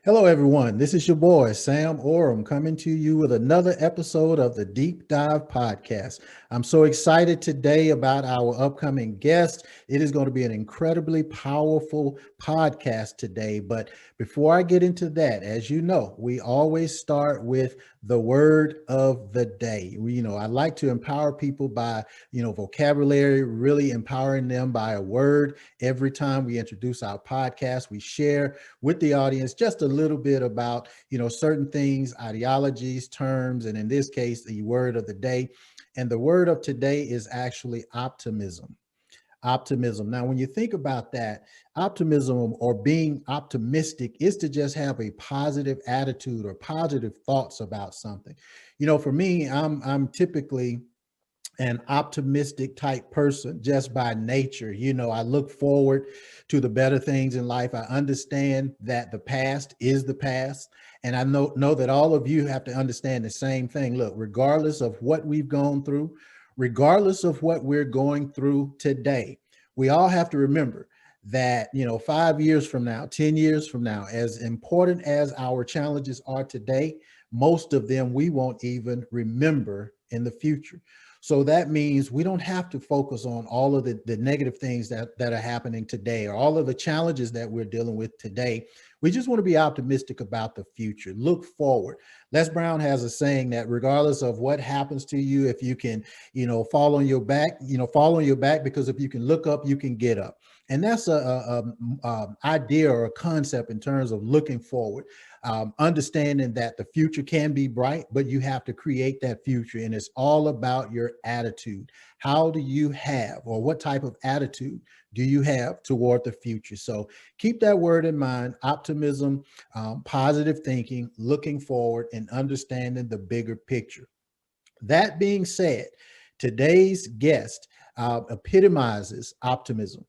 Hello, everyone. This is your boy, Sam Oram, coming to you with another episode of the Deep Dive Podcast. I'm so excited today about our upcoming guest. It is going to be an incredibly powerful podcast today. But before I get into that, as you know, we always start with the word of the day. I like to empower people by, vocabulary, really empowering them by a word. Every time we introduce our podcast, we share with the audience just a little bit about certain things, ideologies, terms, and in this case the word of the day. And the word of today is actually optimism. Optimism. Now when you think about that, optimism or being optimistic is to just have a positive attitude or positive thoughts about something. For me, I'm typically an optimistic type person just by nature. I look forward to the better things in life. I understand that the past is the past. And I know that all of you have to understand the same thing. Look, regardless of what we've gone through, regardless of what we're going through today, we all have to remember that, 5 years from now, 10 years from now, as important as our challenges are today, most of them we won't even remember in the future. So that means we don't have to focus on all of the negative things that are happening today or all of the challenges that we're dealing with today. We just want to be optimistic about the future. Look forward. Les Brown has a saying that regardless of what happens to you, if you can, fall on your back, fall on your back, because if you can look up, you can get up. And that's a idea or a concept in terms of looking forward, understanding that the future can be bright, but you have to create that future. And it's all about your attitude. How do you have, or what type of attitude do you have toward the future? So keep that word in mind: optimism, positive thinking, looking forward, and understanding the bigger picture. That being said, today's guest epitomizes optimism.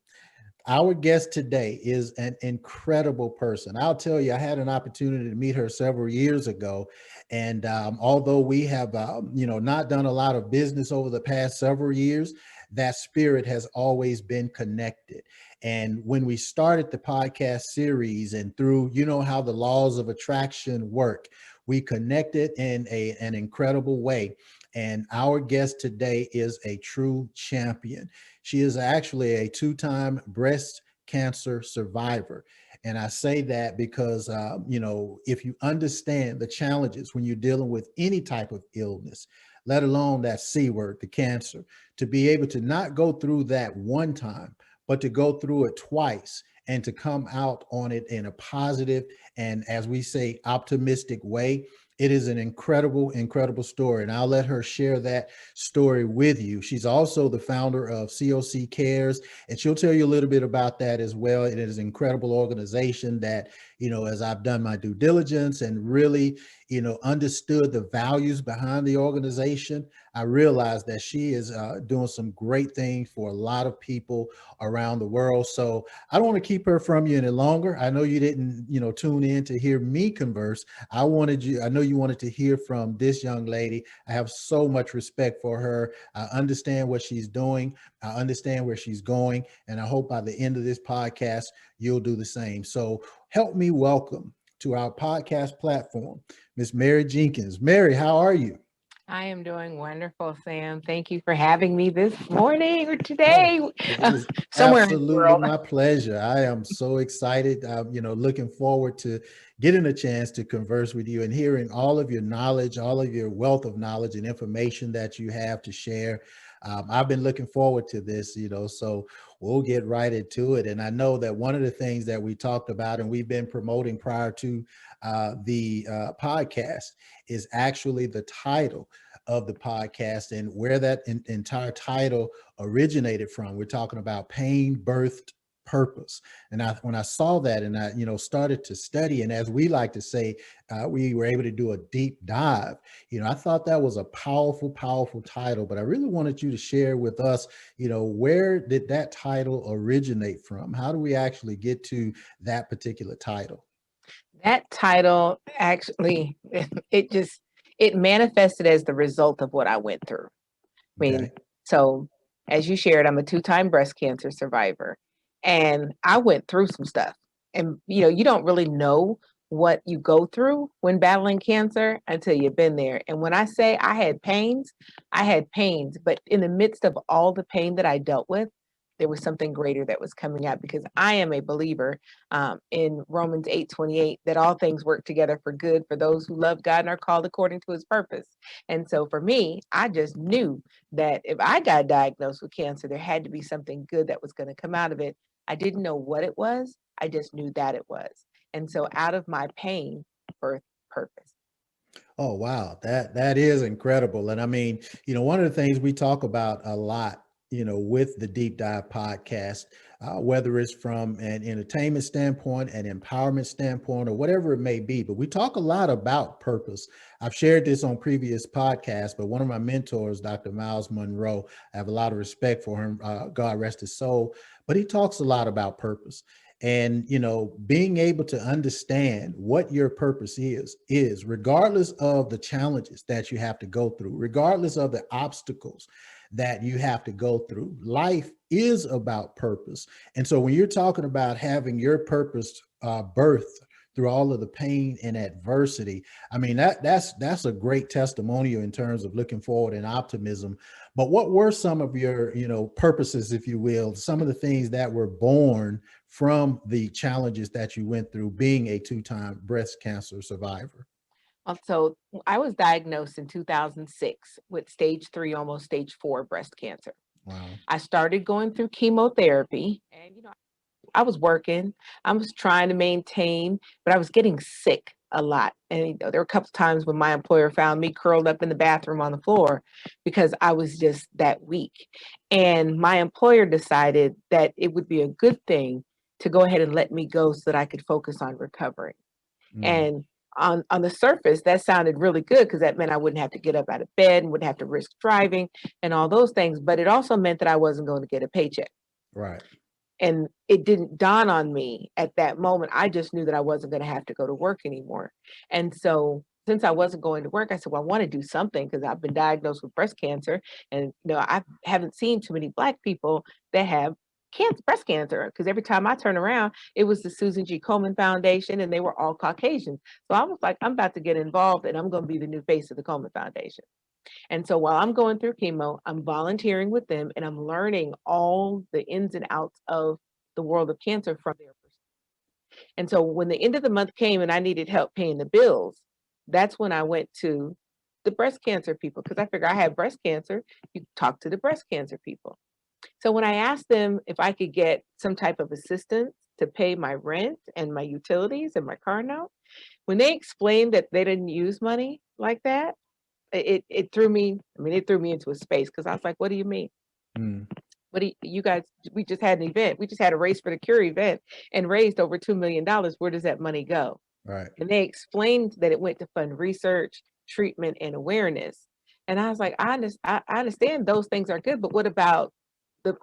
Our guest today is an incredible person. I'll tell you, I had an opportunity to meet her several years ago. And although we have, not done a lot of business over the past several years, that spirit has always been connected. And when we started the podcast series and through, how the laws of attraction work, we connected in an incredible way. And our guest today is a true champion. She is actually a two-time breast cancer survivor. And I say that because, if you understand the challenges when you're dealing with any type of illness, let alone that C word, the cancer, to be able to not go through that one time, but to go through it twice and to come out on it in a positive and, as we say, optimistic way. It is an incredible, incredible story. And I'll let her share that story with you. She's also the founder of COC Cares, and she'll tell you a little bit about that as well. It is an incredible organization that, as I've done my due diligence and really, understood the values behind the organization, I realized that she is doing some great things for a lot of people around the world. So I don't want to keep her from you any longer. I know you didn't, tune in to hear me converse. I know you wanted to hear from this young lady. I have so much respect for her. I understand what she's doing. I understand where she's going. And I hope by the end of this podcast, you'll do the same. So help me welcome to our podcast platform, Miss Mary Jenkins. Mary, how are you? I am doing wonderful, Sam. Thank you for having me this morning or Oh, today, it is somewhere in the absolutely world. my pleasure. I am so excited. Looking forward to getting a chance to converse with you and hearing all of your knowledge, all of your wealth of knowledge and information that you have to share. I've been looking forward to this, so we'll get right into it. And I know that one of the things that we talked about and we've been promoting prior to the podcast is actually the title of the podcast and where that entire title originated from. We're talking about pain birthed purpose. And when I saw that and I, started to study, and as we like to say, we were able to do a deep dive. I thought that was a powerful, powerful title, but I really wanted you to share with us, where did that title originate from? How do we actually get to that particular title? That title actually, it manifested as the result of what I went through. I mean, Okay. so as you shared, I'm a two-time breast cancer survivor, and I went through some stuff. And you don't really know what you go through when battling cancer until you've been there. And when I say I had pains, but in the midst of all the pain that I dealt with, there was something greater that was coming out, because I am a believer in Romans 8:28, that all things work together for good for those who love God and are called according to his purpose. And so for me, I just knew that if I got diagnosed with cancer, there had to be something good that was going to come out of it. I didn't know what it was. I just knew that it was. And so out of my pain, birth purpose. Oh, wow. That is incredible. And I mean, one of the things we talk about a lot, with the Deep Dive podcast, whether it's from an entertainment standpoint, an empowerment standpoint, or whatever it may be, but we talk a lot about purpose. I've shared this on previous podcasts, but one of my mentors, Dr. Miles Monroe, I have a lot of respect for him. God rest his soul, but he talks a lot about purpose. And being able to understand what your purpose is regardless of the challenges that you have to go through, regardless of the obstacles that you have to go through. Life is about purpose. And so when you're talking about having your purpose birthed through all of the pain and adversity, I mean, that's a great testimonial in terms of looking forward and optimism. But what were some of your, purposes, if you will, some of the things that were born from the challenges that you went through being a two-time breast cancer survivor? So I was diagnosed in 2006 with stage 3, almost stage 4 breast cancer. Wow. I started going through chemotherapy, and I was working, I was trying to maintain, but I was getting sick a lot. And there were a couple times when my employer found me curled up in the bathroom on the floor because I was just that weak. And my employer decided that it would be a good thing to go ahead and let me go so that I could focus on recovering. Mm, And on the surface, that sounded really good because that meant I wouldn't have to get up out of bed and wouldn't have to risk driving and all those things. But it also meant that I wasn't going to get a paycheck. right. And it didn't dawn on me at that moment. I just knew that I wasn't going to have to go to work anymore. And so since I wasn't going to work, I said, well, I want to do something because I've been diagnosed with breast cancer. And I haven't seen too many Black people that have breast cancer, because every time I turn around, it was the Susan G. Komen Foundation, and they were all Caucasian. So I was like, I'm about to get involved, and I'm going to be the new face of the Komen Foundation. And so while I'm going through chemo, I'm volunteering with them, and I'm learning all the ins and outs of the world of cancer from their perspective. And so when the end of the month came and I needed help paying the bills, that's when I went to the breast cancer people, because I figured I had breast cancer. You talk to the breast cancer people. So when I asked them if I could get some type of assistance to pay my rent and my utilities and my car note, when they explained that they didn't use money like that, it threw me, it threw me into a space, because I was like, what do you mean? Mm, What do you guys, we just had an event. We just had a Race for the Cure event and raised over $2 million. Where does that money go? right. And they explained that it went to fund research, treatment, and awareness. And I was like, I understand those things are good, but what about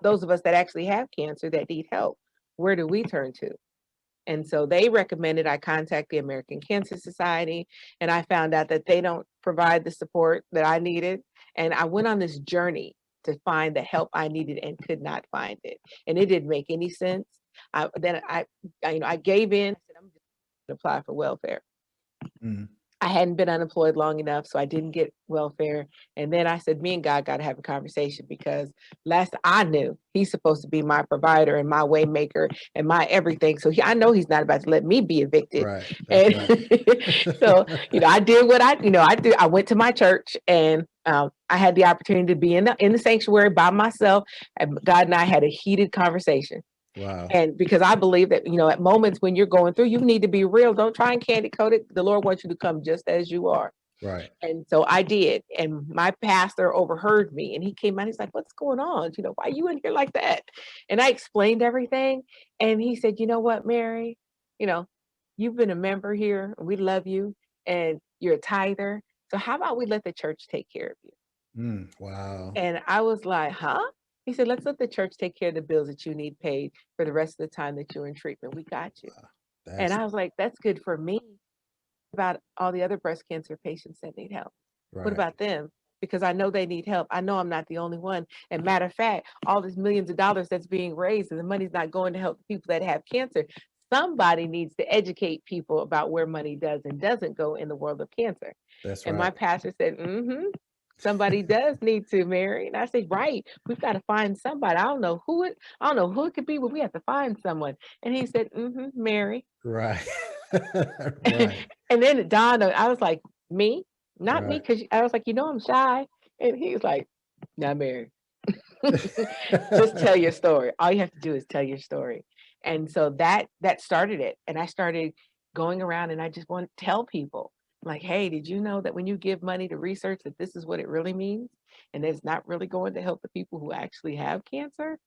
those of us that actually have cancer that need help? Where do we turn to? And so they recommended I contact the American Cancer Society, and I found out that they don't provide the support that I needed. And I went on this journey to find the help I needed and could not find it. And it didn't make any sense. I gave in. I said, I'm just going to apply for welfare. Mm, I hadn't been unemployed long enough, so I didn't get welfare. And then I said, me and God got to have a conversation, because last I knew, he's supposed to be my provider and my way maker and my everything. So I know he's not about to let me be evicted. right. That's And right. so, I did what I did. I went to my church, and I had the opportunity to be in the sanctuary by myself. And God and I had a heated conversation. Wow. And because I believe that, at moments when you're going through, you need to be real. Don't try and candy coat it. The Lord wants you to come just as you are. Right. And so I did. And my pastor overheard me, and he came out. He's like, what's going on? Why are you in here like that? And I explained everything. And he said, you know what, Mary, you know, you've been a member here, and we love you, and you're a tither. So how about we let the church take care of you? Wow. And I was like, huh? He said, let's let the church take care of the bills that you need paid for the rest of the time that you're in treatment. We got you. Wow. And That's I was like, that's good for me. About all the other breast cancer patients that need help. What right. about them? Because I know they need help. I know I'm not the only one. And matter of fact, all these millions of dollars that's being raised, and the money's not going to help the people that have cancer. somebody needs to educate people about where money does and doesn't go in the world of cancer. That's And my right. pastor said, somebody does need to, Mary. And I said, right, we've got to find somebody. I don't know who it could be, but we have to find someone. And he said, Mary. Right. Right. And then it dawned on, I was like, me? Not me, Right. because I was like, I'm shy. And he was like, not Mary. Just tell your story. All you have to do is tell your story. And so that started it. And I started going around and I just want to tell people, like, hey, did you know that when you give money to research that this is what it really means? And it's not really going to help the people who actually have cancer?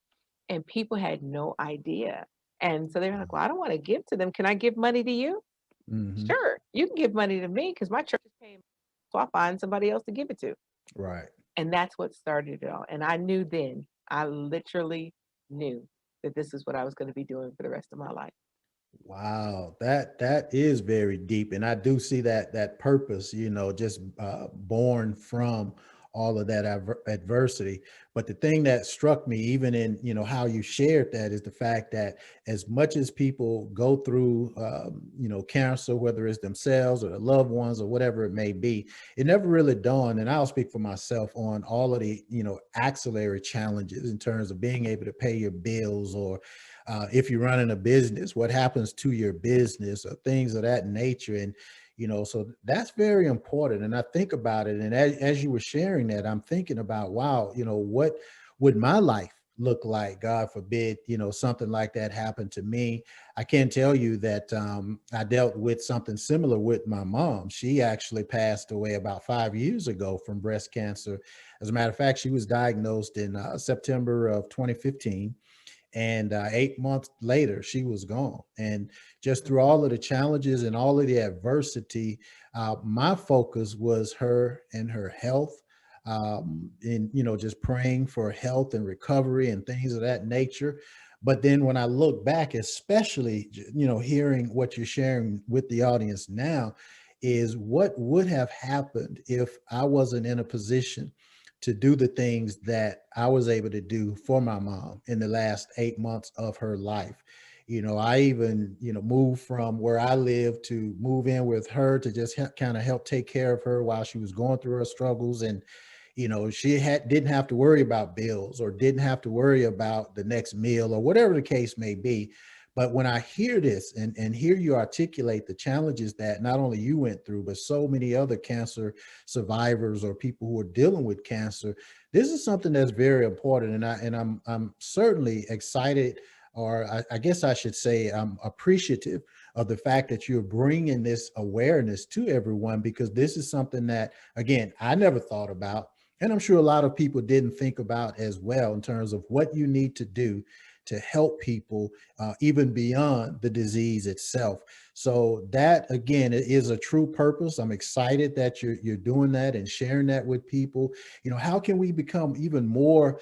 And people had no idea. And so they were like, well, I don't want to give to them. Can I give money to you? Hmm. Sure, you can give money to me because my church is paying. So I'll find somebody else to give it to. Right. And that's what started it all. And I knew then, I literally knew that this is what I was going to be doing for the rest of my life. Wow, that is very deep, and I do see that purpose, just born from all of that adversity. But the thing that struck me, even in how you shared that, is the fact that as much as people go through, cancer, whether it's themselves or their loved ones or whatever it may be, it never really dawned. And I'll speak for myself on all of the axillary challenges in terms of being able to pay your bills, or if you're running a business, what happens to your business, or things of that nature. And, so that's very important. And I think about it. And as you were sharing that, I'm thinking about, wow, what would my life look like? God forbid, something like that happened to me. I can tell you that I dealt with something similar with my mom. She actually passed away about 5 years ago from breast cancer. As a matter of fact, she was diagnosed in September of 2015, and 8 months later she was gone. And just through all of the challenges and all of the adversity, my focus was her and her health, and just praying for health and recovery and things of that nature. But then when I look back, especially hearing what you're sharing with the audience now, is what would have happened if I wasn't in a position to do the things that I was able to do for my mom in the last 8 months of her life. I even, moved from where I live to move in with her to just kind of help take care of her while she was going through her struggles. And, she didn't have to worry about bills, or didn't have to worry about the next meal, or whatever the case may be. But when I hear this and hear you articulate the challenges that not only you went through, but so many other cancer survivors or people who are dealing with cancer, this is something that's very important. And I'm certainly excited, or I guess I should say I'm appreciative of the fact that you're bringing this awareness to everyone, because this is something that, again, I never thought about. And I'm sure a lot of people didn't think about as well, in terms of what you need to do to help people, even beyond the disease itself. So that, again, is a true purpose. I'm excited that you're doing that and sharing that with people. How can we become even more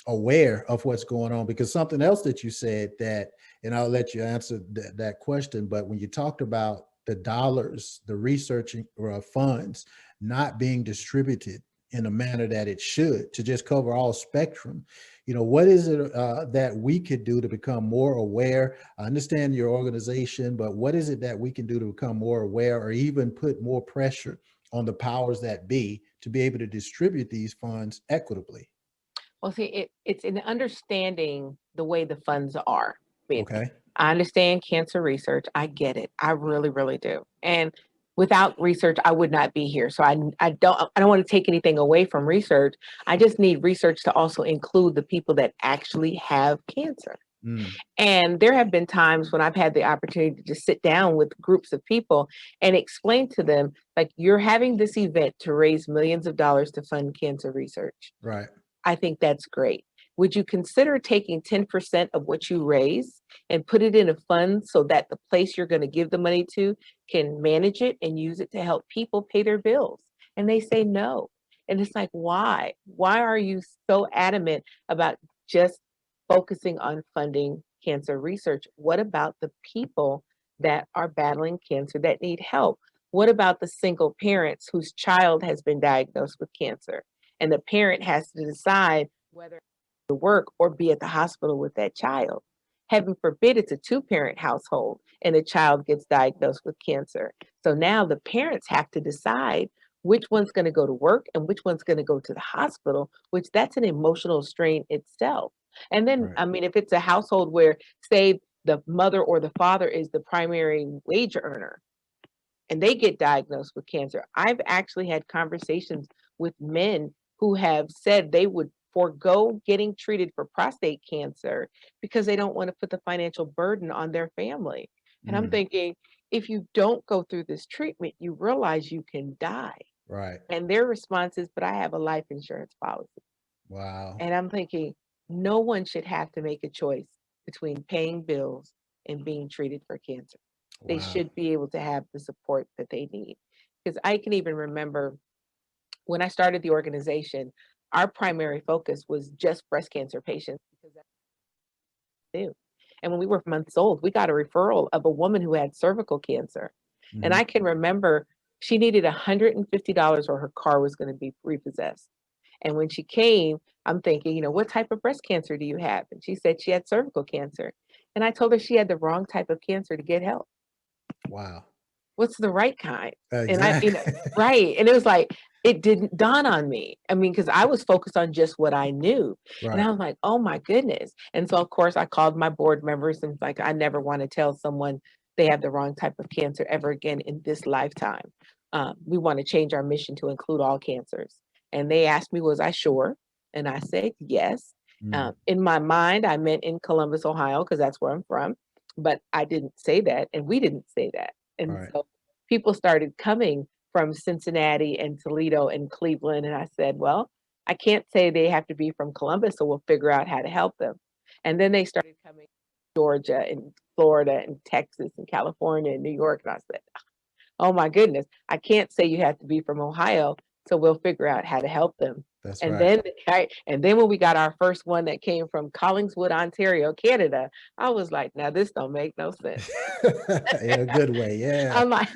aware of what's going on? Because something else that you said, that, and I'll let you answer that question, but when you talked about the dollars, the research funds not being distributed in a manner that it should, to just cover all spectrum, what is it that we could do to become more aware? I understand your organization, but what is it that we can do to become more aware, or even put more pressure on the powers that be to be able to distribute these funds equitably? Well, see, it's in understanding the way the funds are. Okay. I understand cancer research. I get it. I really, really do. And without research, I would not be here. So I don't want to take anything away from research. I just need research to also include the people that actually have cancer. Mm, And there have been times when I've had the opportunity to just sit down with groups of people and explain to them, like, you're having this event to raise millions of dollars to fund cancer research. right. I think that's great. Would you consider taking 10% of what you raise and put it in a fund so that the place you're going to give the money to can manage it and use it to help people pay their bills? And they say no. And it's like, why? Why are you so adamant about just focusing on funding cancer research? What about the people that are battling cancer that need help? What about the single parents whose child has been diagnosed with cancer? And the parent has to decide whether to work or be at the hospital with that child. heaven forbid it's a two-parent household and a child gets diagnosed with cancer. So now the parents have to decide which one's going to go to work and which one's going to go to the hospital, which that's an emotional strain itself. And then, Right. I mean, if it's a household where, say, the mother or the father is the primary wage earner and they get diagnosed with cancer, I've actually had conversations with men who have said they would forego getting treated for prostate cancer because they don't want to put the financial burden on their family. And I'm Mm, thinking, if you don't go through this treatment, you realize you can die. right. And their response is, but I have a life insurance policy. Wow. And I'm thinking, no one should have to make a choice between paying bills and being treated for cancer. They Wow. should be able to have the support that they need. Because I can even remember when I started the organization, our primary focus was just breast cancer patients because that's new. And when we were months old, we got a referral of a woman who had cervical cancer. And Hmm. I can remember she needed $150 or her car was going to be repossessed. And when she came, I'm thinking, what type of breast cancer do you have? And she said she had cervical cancer. And I told her she had the wrong type of cancer to get help. Wow. What's the right kind? And Exactly. right. And it was like, it didn't dawn on me. I mean, because I was focused on just what I knew. And Right. I was like, oh my goodness. And so, of course, I called my board members and like, I never want to tell someone they have the wrong type of cancer ever again in this lifetime. We want to change our mission to include all cancers. And they asked me, was I sure? And I said, yes. Mm, In my mind, I meant in Columbus, Ohio, because that's where I'm from. But I didn't say that. And we didn't say that. And right. so people started coming from Cincinnati and Toledo and Cleveland. And I said, well, I can't say they have to be from Columbus, so we'll figure out how to help them. And then they started coming to Georgia and Florida and Texas and California and New York. And I said, oh my goodness, I can't say you have to be from Ohio, so we'll figure out how to help them. That's And right. then, and then when we got our first one that came from Collingswood, Ontario, Canada, I was like, now this don't make no sense. In a good way. Yeah. I'm like,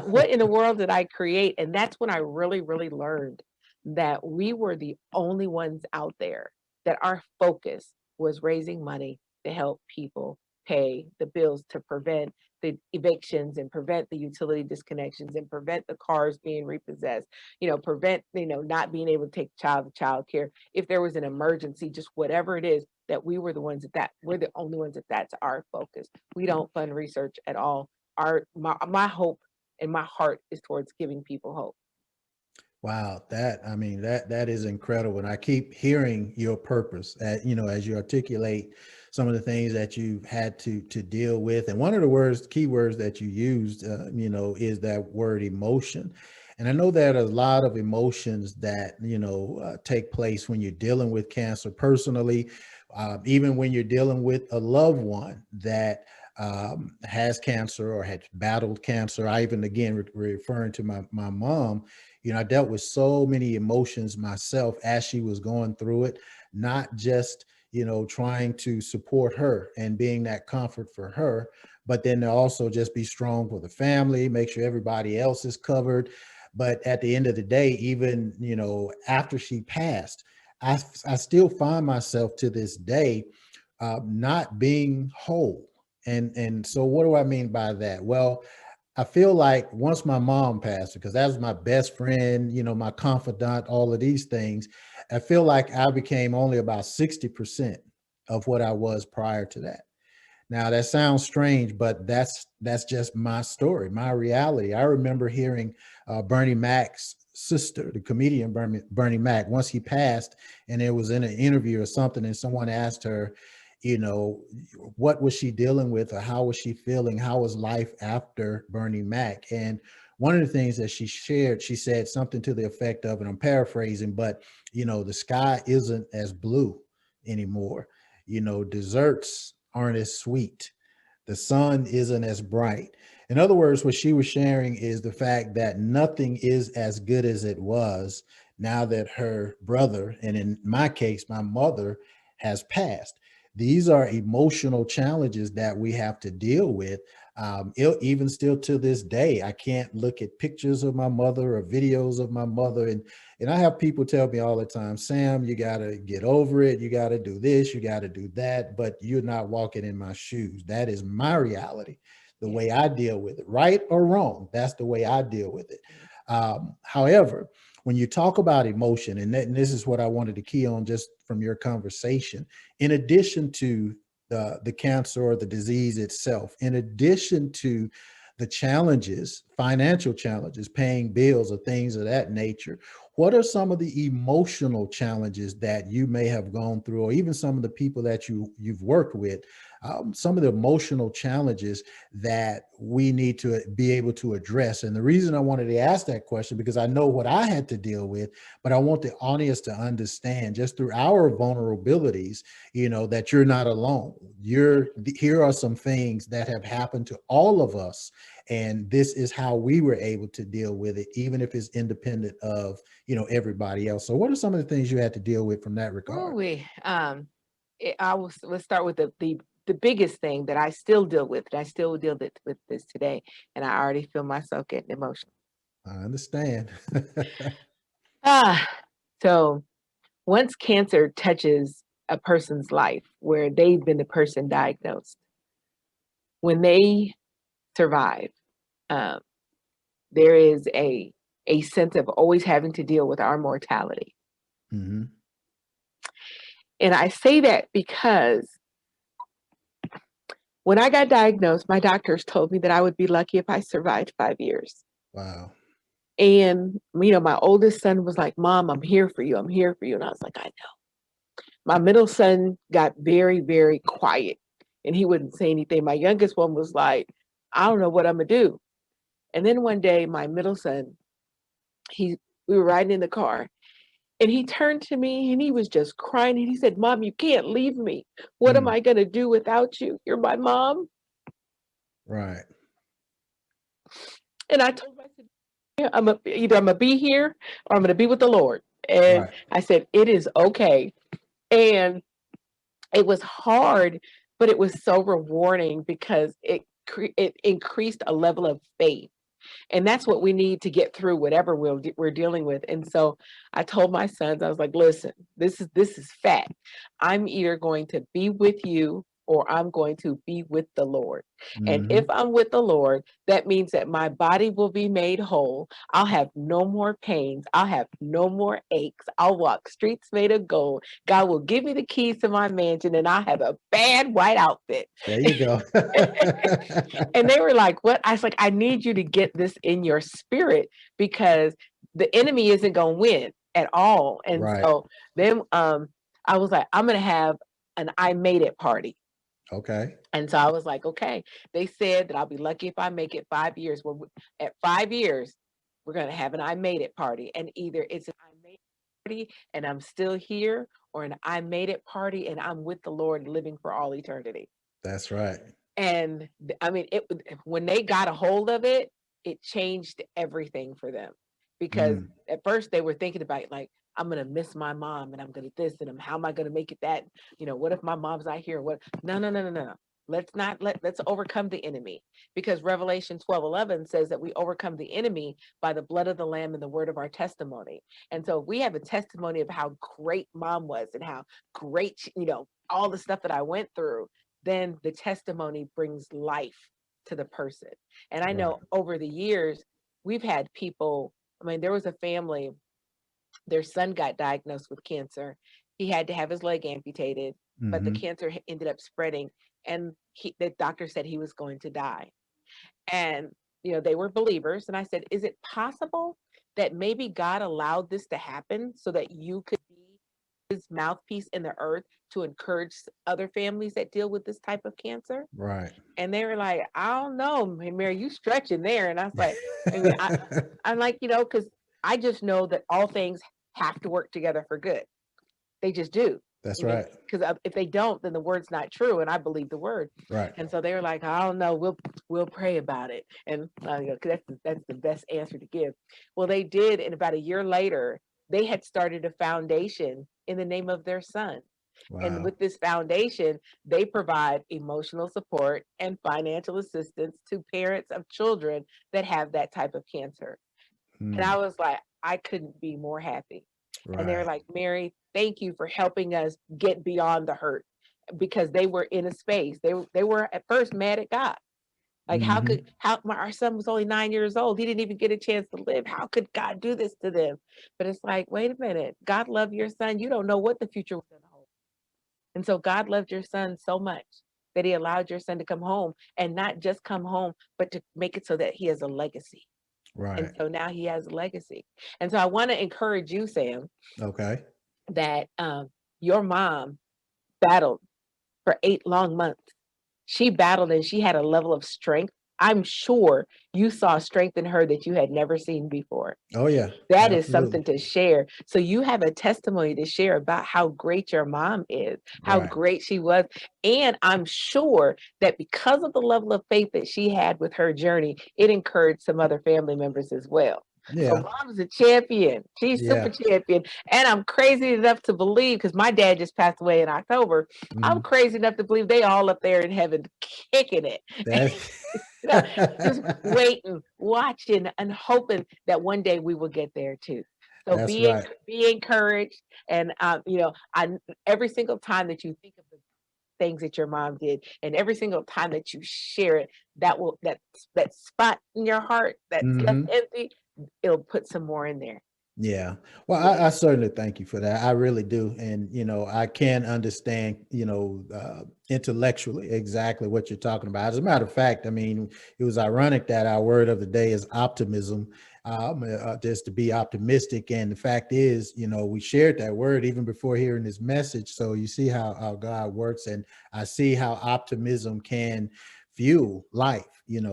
what in the world did I create? And that's when I really, really learned that we were the only ones out there, that our focus was raising money to help people pay the bills, to prevent the evictions and prevent the utility disconnections and prevent the cars being repossessed, prevent, not being able to take child to child care. If there was an emergency, just whatever it is, that we were the ones that we're the only ones that that's our focus. We don't fund research at all. My hope and my heart is towards giving people hope. Wow, that is incredible. And I keep hearing your purpose, as you articulate some of the things that you've had to deal with. And one of the key words that you used, is that word emotion. And I know that a lot of emotions that, take place when you're dealing with cancer personally, even when you're dealing with a loved one that has cancer or had battled cancer. I even, again, referring to my mom, I dealt with so many emotions myself as she was going through it, not just, trying to support her and being that comfort for her, but then to also just be strong for the family, make sure everybody else is covered. But at the end of the day, even, after she passed, I still find myself to this day not being whole. And so what do I mean by that? Well, I feel like once my mom passed, because that was my best friend, my confidant, all of these things, I feel like I became only about 60% of what I was prior to that. Now that sounds strange, but that's just my story, my reality. I remember hearing Bernie Mac's sister, the comedian Bernie Mac, once he passed, and it was in an interview or something, and someone asked her, you know, what was she dealing with, or how was she feeling? How was life after Bernie Mac? And one of the things that she shared, she said something to the effect of, and I'm paraphrasing, but the sky isn't as blue anymore. Desserts aren't as sweet. The sun isn't as bright. In other words, what she was sharing is the fact that nothing is as good as it was now that her brother, and in my case, my mother, has passed. These are emotional challenges that we have to deal with. Even still to this day, I can't look at pictures of my mother or videos of my mother And I have people tell me all the time, Sam, you got to get over it. You got to do this, you got to do that, but you're not walking in my shoes. That is my reality, the Yeah. way I deal with it, right or wrong. That's the way I deal with it. Mhm. However, when you talk about emotion, and this is what I wanted to key on just from your conversation, in addition to the cancer or the disease itself, in addition to the challenges, financial challenges, paying bills or things of that nature, what are some of the emotional challenges that you may have gone through, or even some of the people that you've worked with, some of the emotional challenges that we need to be able to address? And the reason I wanted to ask that question, because I know what I had to deal with, but I want the audience to understand just through our vulnerabilities, that you're not alone. Here are some things that have happened to all of us, and this is how we were able to deal with it, even if it's independent of everybody else. So what are some of the things you had to deal with from that Ooh, regard? let's start with the biggest thing that I still deal with, and I still deal with this today, and I already feel myself getting emotional. I understand. Ah, so once cancer touches a person's life where they've been the person diagnosed, when they survive, um, there is a sense of always having to deal with our mortality. Hmm. And I say that because when I got diagnosed, my doctors told me that I would be lucky if I survived 5 years. Wow. And, my oldest son was like, Mom, I'm here for you. I'm here for you. And I was like, I know. My middle son got very, very quiet and he wouldn't say anything. My youngest one was like, I don't know what I'm going to do. And then one day, my middle son, he, we were riding in the car and he turned to me and he was just crying. And he said, Mom, you can't leave me. What am Mm, I going to do without you? You're my mom. right. And I told him, I said, yeah, either I'm gonna be here or I'm gonna be with the Lord. And Right. I said, it is okay. And it was hard, but it was so rewarding because it increased a level of faith. And that's what we need to get through whatever we're dealing with. And so I told my sons, I was like, listen, this is fact. I'm either going to be with you or I'm going to be with the Lord. And if Hmm. I'm with the Lord, that means that my body will be made whole. I'll have no more pains. I'll have no more aches. I'll walk streets made of gold. God will give me the keys to my mansion and I'll have a bad white outfit. There you go. And they were like, what? I was like, I need you to get this in your spirit because the enemy isn't going to win at all. And Right. so then I was like, I'm going to have an I made it party. Okay. And so I was like, okay. They said that I'll be lucky if I make it 5 years. Well, at 5 years, we're going to have an I made it party. And either it's an I made it party and I'm still here, or an I made it party and I'm with the Lord living for all eternity. That's right. And I mean, when they got a hold of it, it changed everything for them. Because Mm, at first they were thinking about like, I'm gonna miss my mom and I'm gonna this and how am I gonna make it that? What if my mom's not here? What no, no, no, no, no. Let's overcome the enemy. Because Revelation 12:11 says that we overcome the enemy by the blood of the Lamb and the word of our testimony. And so we have a testimony of how great mom was and how great, all the stuff that I went through, then the testimony brings life to the person. And I right. know over the years, we've had people, I mean, there was a family, their son got diagnosed with cancer. He had to have his leg amputated, but the Hmm. cancer ended up spreading and the doctor said he was going to die. And, they were believers. And I said, is it possible that maybe God allowed this to happen so that you could be his mouthpiece in the earth to encourage other families that deal with this type of cancer? Right. And they were like, I don't know, Mary, you stretching there. And I was like, I mean, I'm like, because I just know that all things have to work together for good. They just do. That's I mean, right. because if they don't, then the word's not true, and I believe the word. Right. And so they were like, I don't know, we'll pray about it, and 'cause that's the best answer to give. Well, they did, and about a year later, they had started a foundation in the name of their son. And Wow. with this foundation, they provide emotional support and financial assistance to parents of children that have that type of cancer. And I Mm, was like, I couldn't be more happy. And they're Right. like, Mary, thank you for helping us get beyond the hurt, because they were in a space. They were at first mad at God. Like, Hmm. our son was only 9 years old. He didn't even get a chance to live. How could God do this to them? But it's like, wait a minute. God loved your son. You don't know what the future was going to hold. And so God loved your son so much that he allowed your son to come home, and not just come home, but to make it so that he has a legacy. And Right. so now he has a legacy. And so I want to encourage you, Sam, Okay. that your mom battled for 8 long months. She battled and she had a level of strength. I'm sure you saw strength in her that you had never seen before. Oh yeah, That is absolutely. something to share. So you have a testimony to share about how great your mom is, how Right. great she was. And I'm sure that because of the level of faith that she had with her journey, it encouraged some other family members as well. So Yeah. mom's a champion. She's super Yeah. champion. And I'm crazy enough to believe, because my dad just passed away in October. I'm Hmm. crazy enough to believe they all up there in heaven kicking it. That. You know, just waiting, watching, and hoping that one day we will get there too. So That's right. be encouraged, and I every single time that you think of the things that your mom did, and every single time that you share it, that spot in your heart that's left Hmm. empty, it'll put some more in there. Yeah. Well, Yeah. I certainly thank you for that. I really do. And, I can understand, intellectually exactly what you're talking about. As a matter of fact, I mean, it was ironic that our word of the day is optimism, just to be optimistic. And the fact is, we shared that word even before hearing this message. So you see how God works. And I see how optimism can fuel life,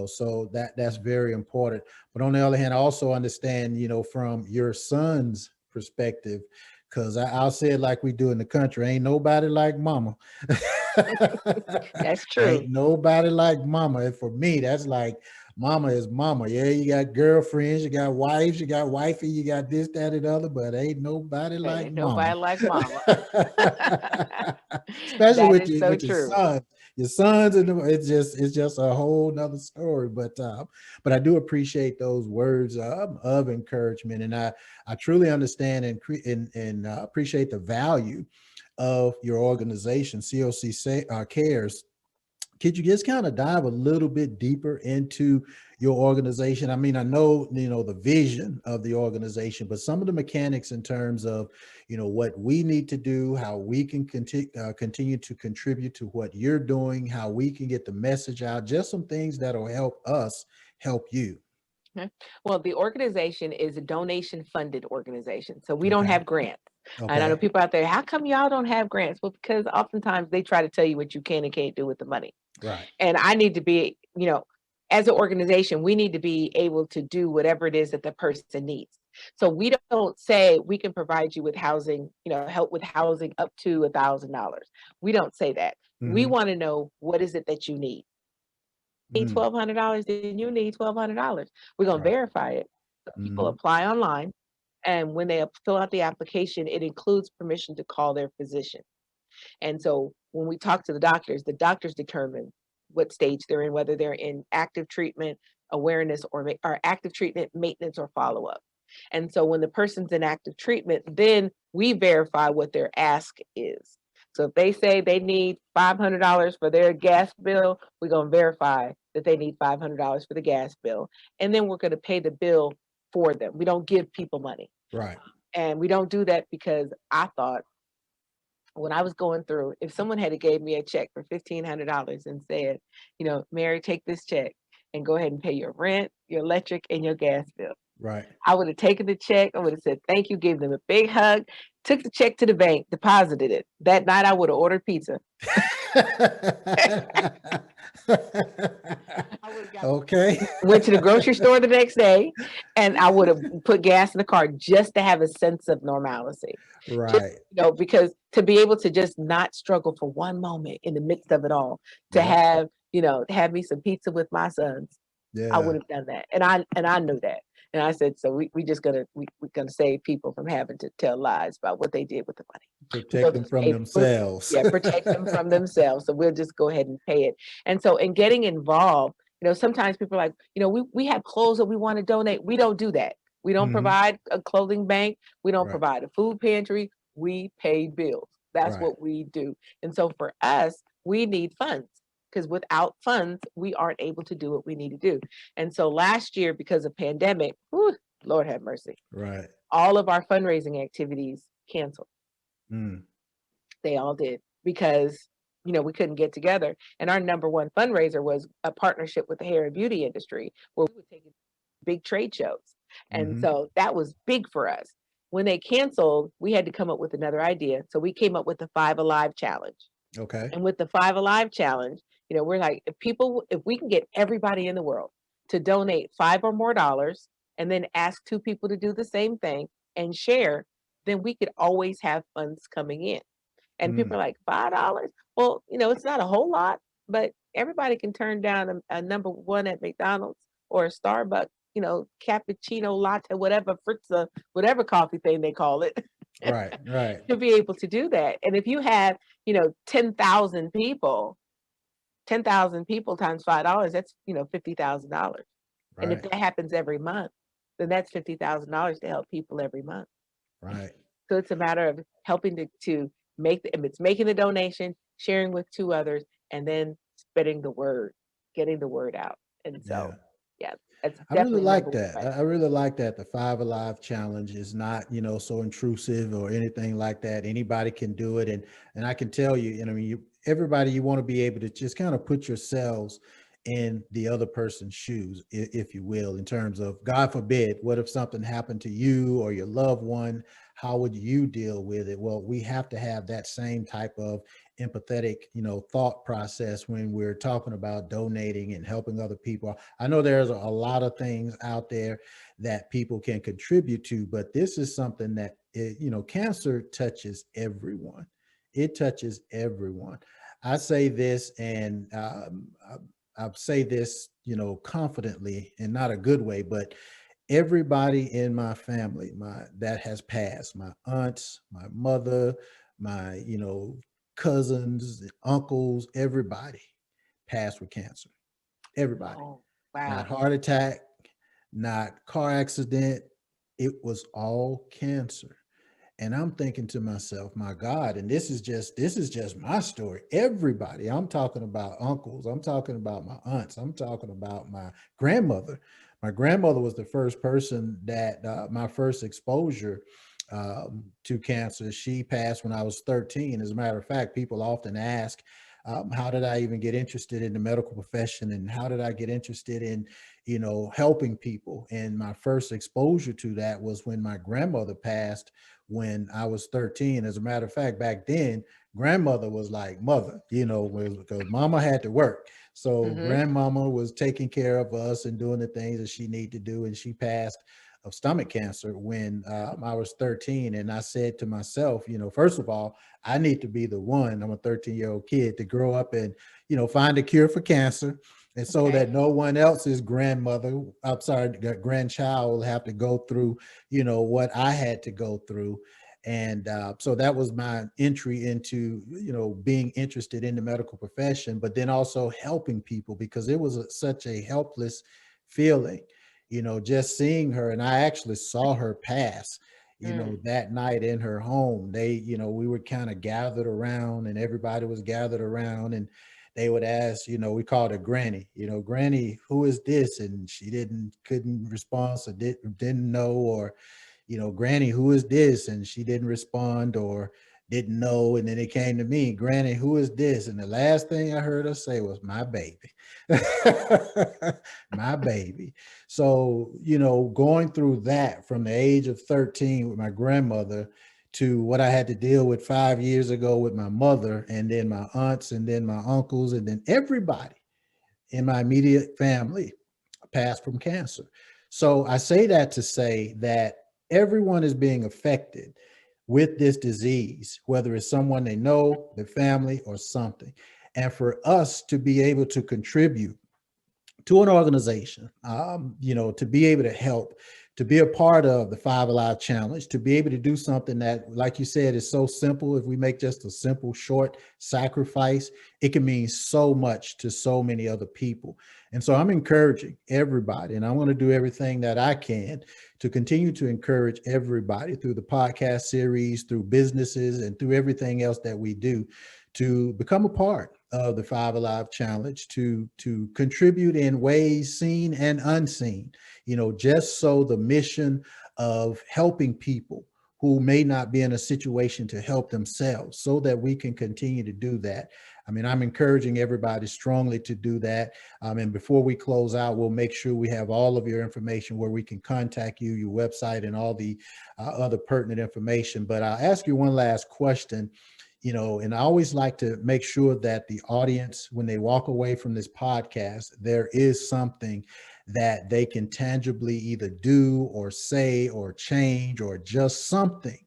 so that's very important. But on the other hand, I also understand, from your son's perspective, because I'll say it like we do in the country: ain't nobody like mama. That's true. Ain't nobody like mama. And for me, that's like mama is mama. Yeah, you got girlfriends, you got wives, you got wifey, you got this, that, and the other, but ain't nobody But like ain't mama. nobody like mama. Especially That with is so your true. son. Your sons, and it's just a whole nother story. But I do appreciate those words of encouragement, and I truly understand and appreciate the value of your organization, Cares. Could you just kind of dive a little bit deeper into your organization? I mean, I know, the vision of the organization, but some of the mechanics in terms of, what we need to do, how we can continue to contribute to what you're doing, how we can get the message out, just some things that'll help us help you. Okay. Well, the organization is a donation funded organization. So we don't Okay. have grants. And I know Okay. people out there, how come y'all don't have grants? Well, because oftentimes they try to tell you what you can and can't do with the money. Right. And I need to be, as an organization, we need to be able to do whatever it is that the person needs. So we don't say we can provide you with housing, help with housing up to $1,000. We don't say that. We Hmm. want to know, what is it that you need? Need Mm. $1,200, then you need $1,200. We're gonna Right. verify it. So people Hmm. apply online, and when they fill out the application, it includes permission to call their physician. And so when we talk to the doctors determine what stage they're in, whether they're in active treatment, awareness, or active treatment, maintenance, or follow up. And so when the person's in active treatment, then we verify what their ask is. So if they say they need $500 for their gas bill, we're going to verify that they need $500 for the gas bill. And then we're going to pay the bill for them. We don't give people money. Right. And we don't do that because I thought, when I was going through, if someone had gave me a check for $1,500 and said, Mary, take this check and go ahead and pay your rent, your electric, and your gas bill, Right. I would have taken the check. I would have said, thank you, gave them a big hug, took the check to the bank, deposited it. That night, I would have ordered pizza. I would have got Okay. went to the grocery store the next day, and I would have put gas in the car just to have a sense of normalcy. Just, Right. because to be able to just not struggle for one moment in the midst of it all, to Yep. have me some pizza with my sons, I Yeah. would have done that. And I knew that. And I said, so we're gonna save people from having to tell lies about what they did with the money. We'll Protect them just from pay, themselves. yeah, protect them from themselves. So we'll just go ahead and pay it. And so in getting involved, sometimes people are like, we have clothes that we want to donate. We don't do that. We don't Hmm. provide a clothing bank. We don't Right. provide a food pantry. We pay bills. That's Right. what we do. And so for us, we need funds because without funds, we aren't able to do what we need to do. And so last year, because of pandemic, whew, Lord have mercy, Right. all of our fundraising activities canceled. Mm. They all did because we couldn't get together. And our number one fundraiser was a partnership with the hair and beauty industry where we would take it to big trade shows. And Hmm. so that was big for us. When they canceled, we had to come up with another idea. So we came up with the Five Alive Challenge. Okay. And with the Five Alive Challenge, we're like, if we can get everybody in the world to donate five or more dollars and then ask two people to do the same thing and share, then we could always have funds coming in. And people Mm. are like, $5? Well, it's not a whole lot, but everybody can turn down a number one at McDonald's or a Starbucks, cappuccino latte, whatever, fritza, whatever coffee thing they call it, Right. Right. to be able to do that. And if you have, 10,000 people, 10,000 people times $5, that's, $50,000. And if Right. that happens every month, then that's $50,000 to help people every month. Right. So it's a matter of helping to make if it's making the donation, sharing with two others, and then spreading the word, getting the word out. And Yeah. so, yeah, that's I really definitely number like one that. way. I really like that the Five Alive challenge is not, so intrusive or anything like that. Anybody can do it. And I can tell you, I mean, everybody, you want to be able to just kind of put yourselves in the other person's shoes, if you will, in terms of, God forbid, what if something happened to you or your loved one? How would you deal with it? Well, we have to have that same type of empathetic, thought process when we're talking about donating and helping other people. I know there's a lot of things out there that people can contribute to, but this is something that, cancer touches everyone. It touches everyone. I say this, and I say this, confidently, and not a good way, but everybody in my family, my that has passed, my aunts, my mother, my, cousins, uncles, everybody passed with cancer. Everybody. Oh, Not wow. heart attack, not car accident. It was all cancer. And I'm thinking to myself, my God, and this is just my story. Everybody, I'm talking about uncles, I'm talking about my aunts, I'm talking about my grandmother. My grandmother was the first person that my first exposure to cancer. She passed when I was 13. As a matter of fact, people often ask, how did I even get interested in the medical profession, and how did I get interested in, helping people? And my first exposure to that was when my grandmother passed when I was 13. As a matter of fact, back then, grandmother was like mother, because mama had to work. So Mm-hmm. grandmama was taking care of us and doing the things that she needed to do. And she passed of stomach cancer when I was 13. And I said to myself, first of all, I need to be the one, I'm a 13-year-old kid, to grow up and, find a cure for cancer. And so Okay. that no one else's grandchild will have to go through, what I had to go through. And so that was my entry into, being interested in the medical profession, but then also helping people, because it was such a helpless feeling, just seeing her. And I actually saw her pass, Mm. that night in her home. We were kind of gathered around, and everybody was gathered around, and they would ask, we called her Granny, Granny, who is this? And she couldn't respond, so didn't know, or, Granny, who is this? And she didn't respond or didn't know. And then it came to me, Granny, who is this? And the last thing I heard her say was, my baby. My baby. So, going through that from the age of 13 with my grandmother to what I had to deal with 5 years ago with my mother, and then my aunts, and then my uncles, and then everybody in my immediate family passed from cancer. So I say that to say that everyone is being affected with this disease, whether it's someone they know, their family, or something. And for us to be able to contribute to an organization, to be able to help, to be a part of the Five Alive Challenge, to be able to do something that, like you said, is so simple. If we make just a simple, short sacrifice, it can mean so much to so many other people. And so I'm encouraging everybody, and I'm going to do everything that I can to continue to encourage everybody through the podcast series, through businesses, and through everything else that we do to become a part of the Five Alive Challenge, to contribute in ways seen and unseen, just so the mission of helping people who may not be in a situation to help themselves, so that we can continue to do that. I mean, I'm encouraging everybody strongly to do that. And before we close out, we'll make sure we have all of your information where we can contact you, your website, and all the other pertinent information. But I'll ask you one last question. And I always like to make sure that the audience, when they walk away from this podcast, there is something that they can tangibly either do or say or change, or just something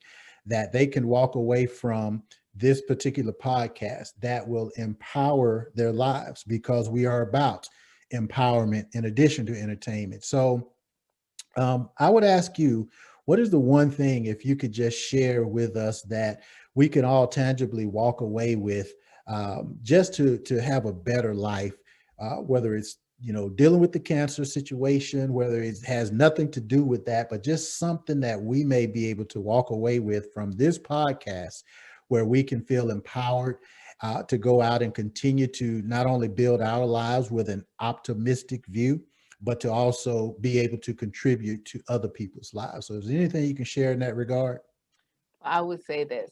that they can walk away from this particular podcast that will empower their lives, because we are about empowerment in addition to entertainment. So I would ask you, what is the one thing, if you could just share with us, that we can all tangibly walk away with, just to have a better life, whether it's, dealing with the cancer situation, whether it has nothing to do with that, but just something that we may be able to walk away with from this podcast, where we can feel empowered to go out and continue to not only build our lives with an optimistic view, but to also be able to contribute to other people's lives. So is there anything you can share in that regard? I would say this: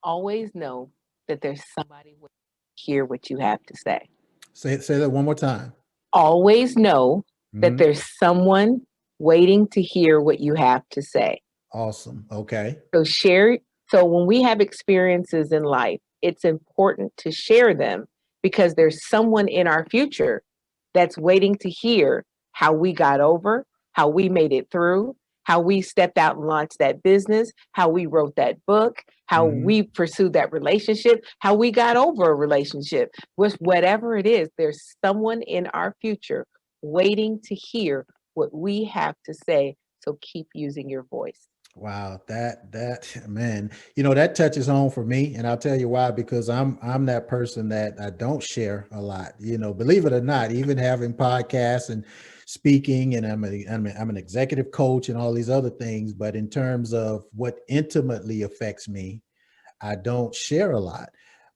always know that there's somebody waiting to hear what you have to say. Say that one more time. Always know that Mhm. there's someone waiting to hear what you have to say. Awesome. Okay. So share. So when we have experiences in life, it's important to share them, because there's someone in our future that's waiting to hear how we got over, how we made it through, how we stepped out and launched that business, how we wrote that book, how Mhm. we pursued that relationship, how we got over a relationship. With whatever it is, there's someone in our future waiting to hear what we have to say. So keep using your voice. Wow, that man, that touches home for me, and I'll tell you why. Because I'm that person that I don't share a lot. Believe it or not, even having podcasts and speaking, and I'm an executive coach and all these other things. But in terms of what intimately affects me, I don't share a lot.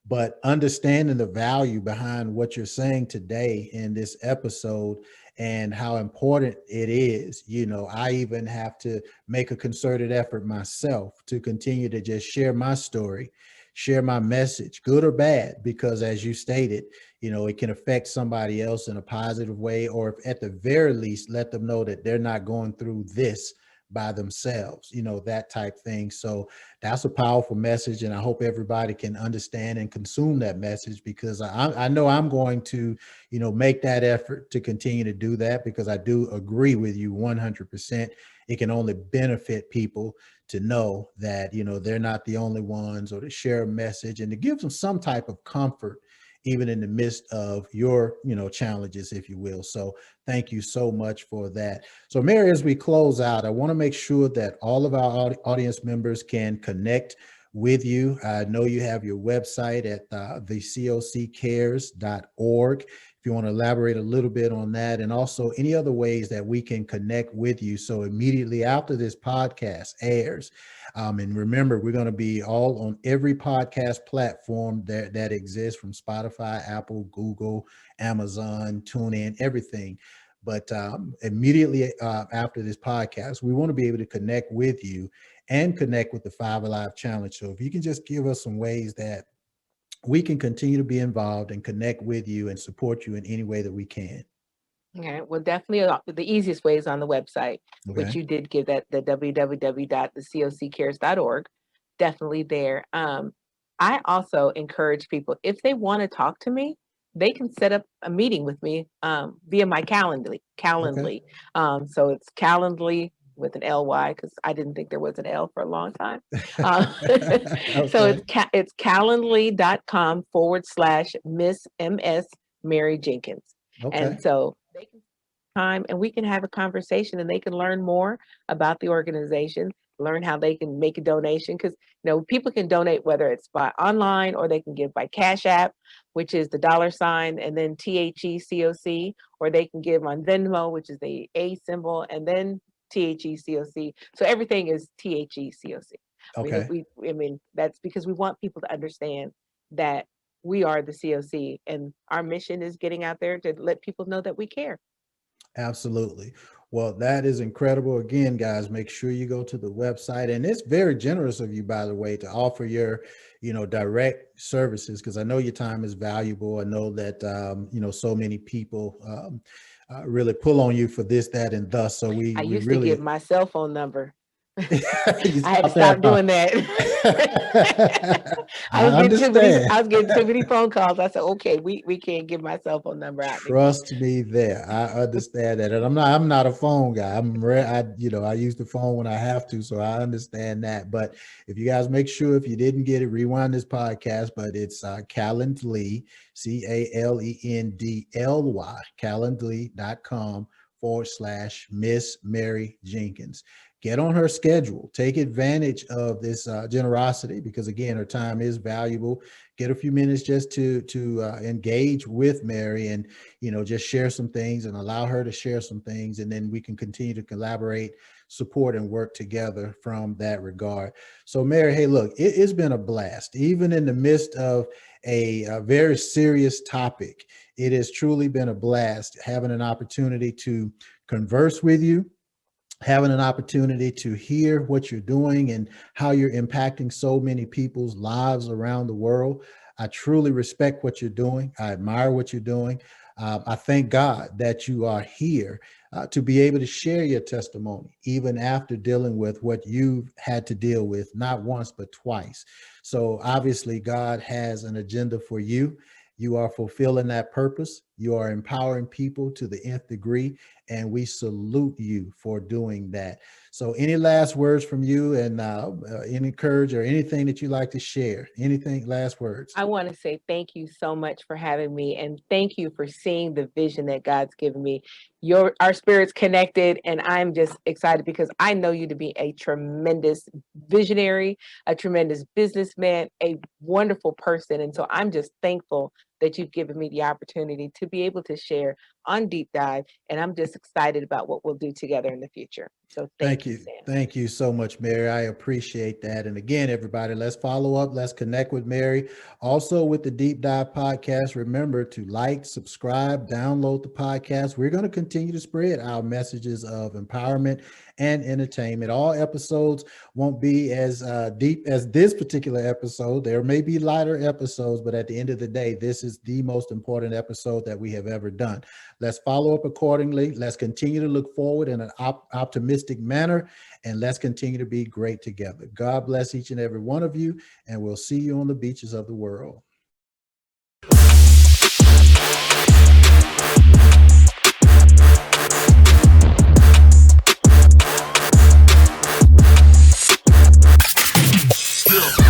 But understanding the value behind what you're saying today in this episode, and how important it is, I even have to make a concerted effort myself to continue to just share my story, share my message, good or bad, because as you stated, it can affect somebody else in a positive way, or if, at the very least, let them know that they're not going through this by themselves, that type thing. So that's a powerful message, and I hope everybody can understand and consume that message, because I know I'm going to, make that effort to continue to do that, because I do agree with you 100%. It can only benefit people to know that, they're not the only ones, or to share a message and to give them some type of comfort, even in the midst of your, challenges, if you will. So thank you so much for that. So Mary, as we close out, I want to make sure that all of our audience members can connect with you. I know you have your website at thecoccares.org. If you want to elaborate a little bit on that, and also any other ways that we can connect with you. So immediately after this podcast airs, and remember, we're going to be all on every podcast platform that exists, from Spotify, Apple, Google, Amazon, TuneIn, everything. But immediately after this podcast, we want to be able to connect with you and connect with the Five Alive Challenge. So if you can just give us some ways that we can continue to be involved and connect with you and support you in any way that we can. Okay, well, definitely the easiest way is on the website, which Okay. you did give, that the www.thecoccares.org. Definitely there. I also encourage people, if they want to talk to me, they can set up a meeting with me via my Okay. Calendly. So it's Calendly with an LY, because I didn't think there was an L for a long time. So Okay. it's calendly.com/Miss MS Mary Jenkins. Okay. And so they can time and we can have a conversation and they can learn more about the organization, learn how they can make a donation. Because, people can donate whether it's by online or they can give by Cash App, which is the $ and then THECOC, or they can give on Venmo, which is the A symbol, and then THECOC. So everything is THECOC. Okay. I mean, that's because we want people to understand that we are the COC and our mission is getting out there to let people know that we care. Absolutely. Well, that is incredible. Again, guys, make sure you go to the website. And it's very generous of you, by the way, to offer your, direct services, because I know your time is valuable. I know that, so many people really pull on you for this, that, and thus. So we I used to really give my cell phone number. you I had to stop that. stop doing that. I understand. I was getting too many phone calls. I said, okay, we can't give my cell phone number out anymore. Trust me there. I understand that. And I'm not a phone guy. I use the phone when I have to, so I understand that. But if you guys make sure, if you didn't get it, rewind this podcast, but it's Calendly, CALENDLY, calendly.com/Miss Mary Jenkins. Get on her schedule. Take advantage of this generosity, because again, her time is valuable. Get a few minutes just to engage with Mary and, just share some things and allow her to share some things. And then we can continue to collaborate, support, and work together from that regard. So Mary, hey, look, it's been a blast. Even in the midst of a very serious topic, it has truly been a blast having an opportunity to converse with you, having an opportunity to hear what you're doing and how you're impacting so many people's lives around the world. I truly respect what you're doing. I admire what you're doing. I thank God that you are here to be able to share your testimony, even after dealing with what you've had to deal with, not once, but twice. So obviously God has an agenda for you. You are fulfilling that purpose. You are empowering people to the nth degree, and we salute you for doing that. So any last words from you, and any encourage or anything that you like to share? Anything, last words? I want to say thank you so much for having me, and thank you for seeing the vision that God's given me. Our spirits connected, and I'm just excited because I know you to be a tremendous visionary, a tremendous businessman, a wonderful person. And so I'm just thankful that you've given me the opportunity to be able to share on Deep Dive. And I'm just excited about what we'll do together in the future. So thank you, Sam. Thank you so much, Mary. I appreciate that. And again, everybody, let's follow up. Let's connect with Mary. Also with the Deep Dive podcast, remember to like, subscribe, download the podcast. We're going to continue to spread our messages of empowerment and entertainment. All episodes won't be as deep as this particular episode. There may be lighter episodes, but at the end of the day, this is the most important episode that we have ever done. Let's follow up accordingly. Let's continue to look forward in an optimistic manner, and let's continue to be great together. God bless each and every one of you, and we'll see you on the beaches of the world. Yeah.